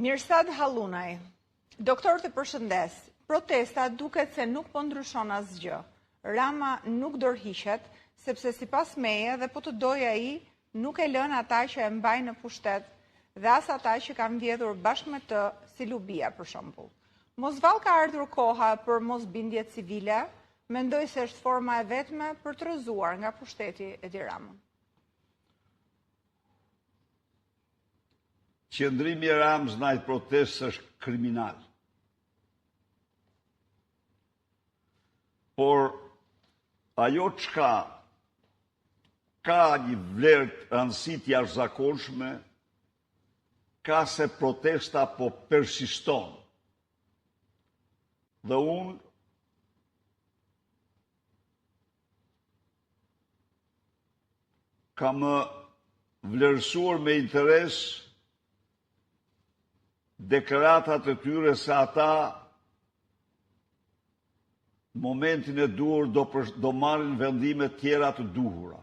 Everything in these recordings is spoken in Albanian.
Mirsad Hallunaj, doktor të përshëndes, protesta duket se nuk po ndryshon asgjë. Rama nuk dorëhiqet, sepse sipas meje dhe po të doja ai, nuk e lën ata që e mbajnë në pushtet dhe as ata që kanë vjedhur bashkë me të, si Lubia për shembull. Mosvall ka ardhur koha për mosbindjet civile, mendoj se është forma e vetme për të rrëzuar nga pushteti Edi Ramën. Qëndrimi i Ramës në ajtë protestë është kriminal. Por ajo çka ka një vlerë rëndësi të jashtëzakonshme, ka se protesta po persiston. Dhe unë kam vlerësuar me interes deklaratat e tyre se ata në momentin e duhur do marrin vendime tjera të duhura.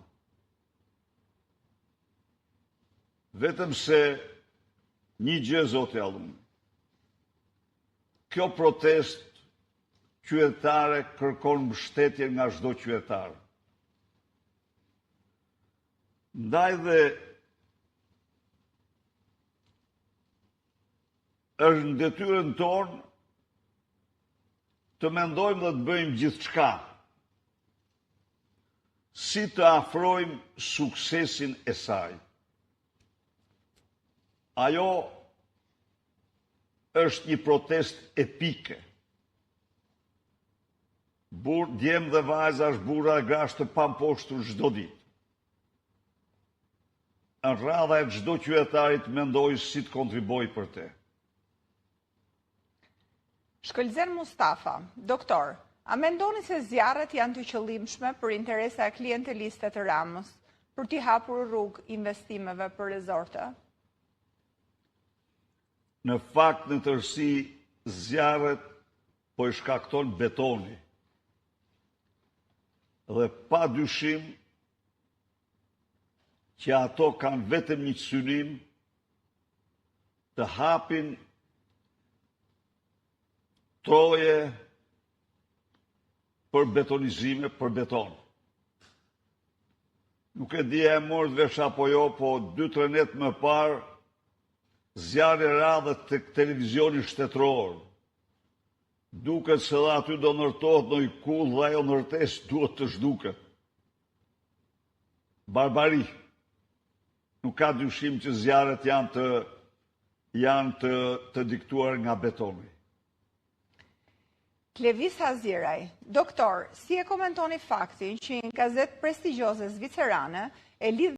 Vetëm se një gjë, Zoti Allun, kjo protest qytetare kërkon mbështetje nga çdo qytetar. Ndaj dhe është në detyrën tonë të mendojmë dhe të bëjmë gjithçka si të afrojmë suksesin e saj. Ajo është një protest epike. Djemë dhe vajza është burra e grash të pamposhtur çdo ditë. Në radha e çdo qytetarit mendoj si të kontriboj për te. Shkëlzen Mustafa, doktor, a mendoni se zjarret janë të qëllimshme për interesa klienteliste të Ramës, për t'i hapur rrugë investimeve për rezorte? Në fakt në tërësi, zjarret po i shkakton betoni. Dhe pa dyshim që ato kanë vetëm një synim të hapin troje për betonizime, për beton. Nuk e di e morë të vesh apo jo, po 2-3 net më parë, zjarri radhët të televizioni shtetëror. Duket se dhe aty do nërtohet në i kull dhe ajo nërtes duhet të zhduket. Barbari. Nuk ka dyshim që zjarret janë të diktuar nga betoni. Klevis Haziraj, doktor, si e komentoni faktin që një gazetë prestigjioze zvicerane e lidh